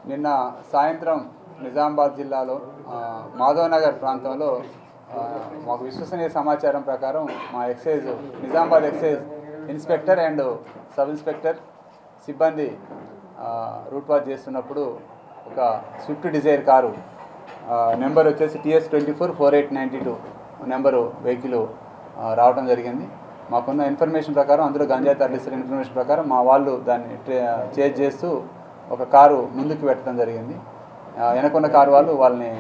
నిన్న సాయంత్రం నిజామాబాద్ జిల్లాలో మాధవనగర్ ప్రాంతంలో మాకు విశ్వసనీయ సమాచారం ప్రకారం మా excise Nizamabad excise inspector and sub inspector సిబ్బంది రూట్ వాచ్ చేస్తున్నప్పుడు ఒక స్విఫ్ట్ డిజైర్ కారు నెంబర్ వచ్చేసి TS244892 నెంబరు వెహికల్ రావడం జరిగింది. మాకున్న ఇన్ఫర్మేషన్ ప్రకారం అందులో గంజాయి తరలిస్తున్న ఇన్ఫర్మేషన్ ప్రకారం మా వాళ్ళు దాన్ని చేజ్ చేస్తూ ఒక కారు ముందుకు పెట్టడం జరిగింది. వెనకున్న కారు వాళ్ళు వాళ్ళని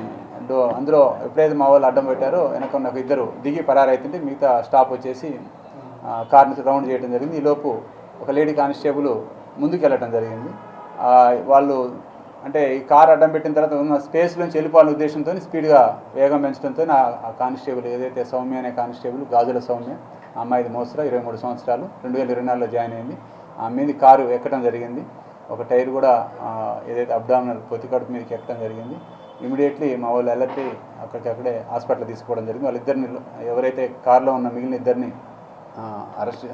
అందులో ఎప్పుడైతే మా వాళ్ళు అడ్డం పెట్టారో వెనకున్న ఇద్దరు దిగి పరారైతుంటే మిగతా స్టాప్ వచ్చేసి కార్ని రౌండ్ చేయడం జరిగింది. ఈలోపు ఒక లేడీ కానిస్టేబుల్ ముందుకు వెళ్ళటం జరిగింది. వాళ్ళు అంటే ఈ కారు అడ్డం పెట్టిన తర్వాత ఉన్న స్పేస్ నుంచి వెళ్ళిపోవాలనే ఉద్దేశంతో స్పీడ్గా వేగం పెంచడంతో ఆ కానిస్టేబుల్ ఏదైతే సౌమ్య అనే కానిస్టేబుల్ గాజుల సౌమ్య, ఆ అమ్మాయిది మోసరా 23 సంవత్సరాలు 2024లో జాయిన్ అయింది. ఆ మీద కారు ఎక్కడం జరిగింది. ఒక టైర్ కూడా ఏదైతే అబ్డామినల్ పొత్తికడుపు మీదకి ఎక్కడం జరిగింది. ఇమీడియట్లీ మా వాళ్ళు అలర్ట్ అక్కడికక్కడే హాస్పిటల్ తీసుకోవడం జరిగింది. వాళ్ళిద్దరిని ఎవరైతే కారులో ఉన్న మిగిలిన ఇద్దరిని అరెస్ట్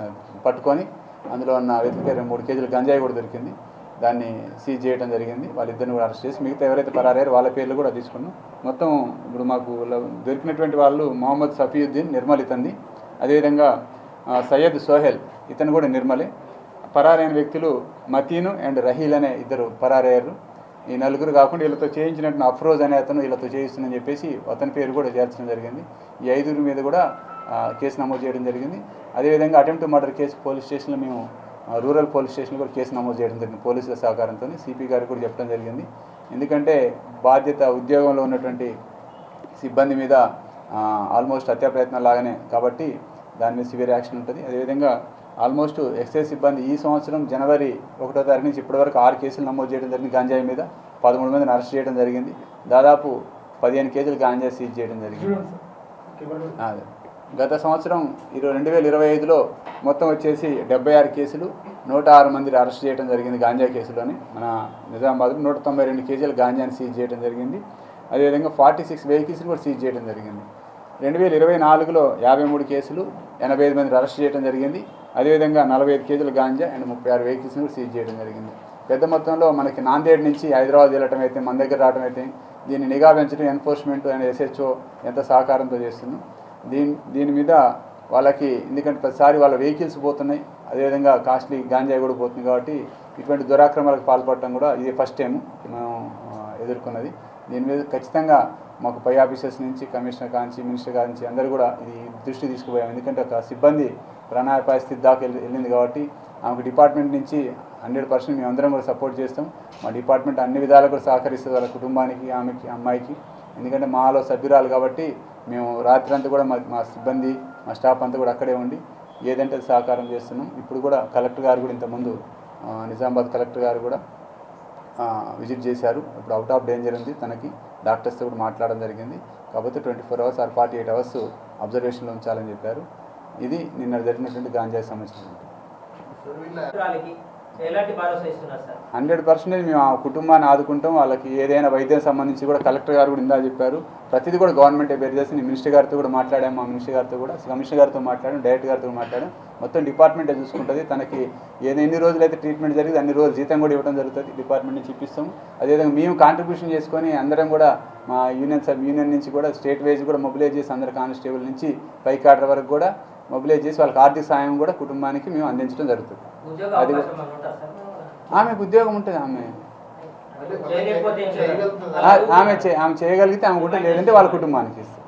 పట్టుకొని అందులో ఉన్న వ్యక్తికి 3 కేజీల గంజాయి కూడా దొరికింది. దాన్ని సీజ్ చేయడం జరిగింది. వాళ్ళిద్దరిని కూడా అరెస్ట్ చేసి మిగతా ఎవరైతే పరారయ్యారో వాళ్ళ పేర్లు కూడా తీసుకున్నాం. మొత్తం ఇప్పుడు మాకు దొరికినటువంటి వాళ్ళు మొహమ్మద్ సఫీయుద్దీన్ నిర్మల్ ఇతంది, అదేవిధంగా సయ్యద్ సోహెల్ ఇతను కూడా నిర్మలే. పరారైన వ్యక్తులు మతీను అండ్ రహీల్ అనే ఇద్దరు పరారయ్యారు. ఈ నలుగురు కాకుండా వీళ్ళతో చేయించినట్టు అఫ్రోజ్ అనే అతను వీళ్ళతో చేయిస్తుందని చెప్పేసి అతని పేరు కూడా చేర్చడం జరిగింది. ఈ 5 మీద కూడా కేసు నమోదు చేయడం జరిగింది. అదేవిధంగా అటెంప్ట్ మర్డర్ కేసు పోలీస్ స్టేషన్లో మేము రూరల్ పోలీస్ స్టేషన్లో కూడా కేసు నమోదు చేయడం జరిగింది. పోలీసుల సహకారంతో సిపి గారికి కూడా చెప్పడం జరిగింది. ఎందుకంటే బాధ్యత ఉద్యోగంలో ఉన్నటువంటి సిబ్బంది మీద ఆల్మోస్ట్ హత్యా ప్రయత్నం లాగానే కాబట్టి దాని మీద సివియర్ యాక్షన్ ఉంటుంది. అదేవిధంగా ఆల్మోస్ట్ ఎక్సైజ్ సిబ్బంది ఈ సంవత్సరం జనవరి 1వ తారీఖు నుంచి ఇప్పటివరకు 6 కేసులు నమోదు చేయడం జరిగింది. గంజాయి మీద 13 మందిని అరెస్ట్ చేయడం జరిగింది. దాదాపు 15 కేజీలు గంజాయి సీజ్ చేయడం జరిగింది. గత సంవత్సరం 2025లో మొత్తం వచ్చేసి 76 కేసులు 106 మందిని అరెస్ట్ చేయడం జరిగింది. గాంజా కేసులోని మన నిజామాబాద్లో 192 కేజీల గాంజాని సీజ్ చేయడం జరిగింది. అదేవిధంగా 46 వెహికల్స్ని కూడా సీజ్ చేయడం జరిగింది. 2024లో 53 కేసులు 85 మందిని అరెస్ట్ చేయడం జరిగింది. అదేవిధంగా 45 కేజీల గాంజా అండ్ 36 వెహికల్స్ని కూడా సీజ్ చేయడం జరిగింది. పెద్ద మొత్తంలో మనకి నాందేడ్ నుంచి హైదరాబాద్ వెళ్ళటం అయితే మన దగ్గర రావడం అయితే దీన్ని నిఘా పెంచడం ఎన్ఫోర్స్మెంట్ అండ్ SHO ఎంత సహకారంతో చేస్తున్నాం. దీని మీద వాళ్ళకి ఎందుకంటే ప్రతిసారి వాళ్ళ వెహికల్స్ పోతున్నాయి, అదేవిధంగా కాస్ట్లీ గాంజాయి కూడా పోతుంది కాబట్టి ఇటువంటి దురాక్రమాలకు పాల్పడటం కూడా ఇది ఫస్ట్ టైం మనం ఎదుర్కొన్నది. దీని మీద ఖచ్చితంగా మాకు పై ఆఫీసర్స్ నుంచి కమిషనర్ కాంచి మినిస్టర్ కాంచి అందరూ కూడా ఇది దృష్టి తీసుకుపోయాం. ఎందుకంటే ఒక సిబ్బంది ప్రాణాపాయ స్థితి దాకా వెళ్ళింది కాబట్టి ఆమెకు డిపార్ట్మెంట్ నుంచి 100% మేము అందరం కూడా సపోర్ట్ చేస్తాం. మా డిపార్ట్మెంట్ అన్ని విధాలు కూడా సహకరిస్తుంది వాళ్ళ కుటుంబానికి, ఆమెకి, అమ్మాయికి. ఎందుకంటే మాలో సభ్యురాలు కాబట్టి మేము రాత్రి అంతా కూడా మా సిబ్బంది మా స్టాఫ్ అంతా కూడా అక్కడే ఉండి ఏదంటే సహకారం చేస్తున్నాం. ఇప్పుడు కూడా కలెక్టర్ గారు కూడా ఇంతకుముందు నిజామాబాద్ కలెక్టర్ గారు కూడా విజిట్ చేశారు. ఇప్పుడు అవుట్ ఆఫ్ డేంజర్ ఉంది, తనకి డాక్టర్స్తో కూడా మాట్లాడడం జరిగింది. కాకపోతే 24 hours ఆర్ 48 hours అబ్జర్వేషన్లో ఉంచాలని చెప్పారు. ఇది నిన్న జరిగినటువంటి గాంజాయి సమస్య. 100% మేము ఆ కుటుంబాన్ని ఆదుకుంటాం. వాళ్ళకి ఏదైనా వైద్యం సంబంధించి కూడా కలెక్టర్ గారు కూడా ఇందా చెప్పారు. ప్రతిదీ కూడా గవర్నమెంటే బేర్ చేసి మినిస్టర్ గారితో కూడా మాట్లాడాము. మా మినిస్టర్ గారితో కూడా కమిషనర్ గారితో మాట్లాడాం, డైరెక్టర్ గారితో మాట్లాడాం. మొత్తం డిపార్ట్మెంటే చూసుకుంటుంది. తనకి ఎన్ని రోజులైతే ట్రీట్మెంట్ జరిగింది అన్ని రోజులు జీతం కూడా ఇవ్వడం జరుగుతుంది. డిపార్ట్మెంట్ నుంచి ఇప్పిస్తాం. అదేవిధంగా మేము కాంట్రిబ్యూషన్ చేసుకొని అందరం కూడా మా యూనియన్ నుంచి కూడా స్టేట్ వైజ్ కూడా మొబిలైజ్ చేసి అందరు కానిస్టేబుల్ నుంచి పై కాడర్ వరకు కూడా మొబిలైజ్ చేసి వాళ్ళకి ఆర్థిక సాయం కూడా కుటుంబానికి మేము అందించడం జరుగుతుంది. అది ఆమెకు ఉద్యోగం ఉంటుంది. ఆమె చేయగలిగితే ఆమె కూడా, లేదంటే వాళ్ళ కుటుంబానికి ఇస్తారు.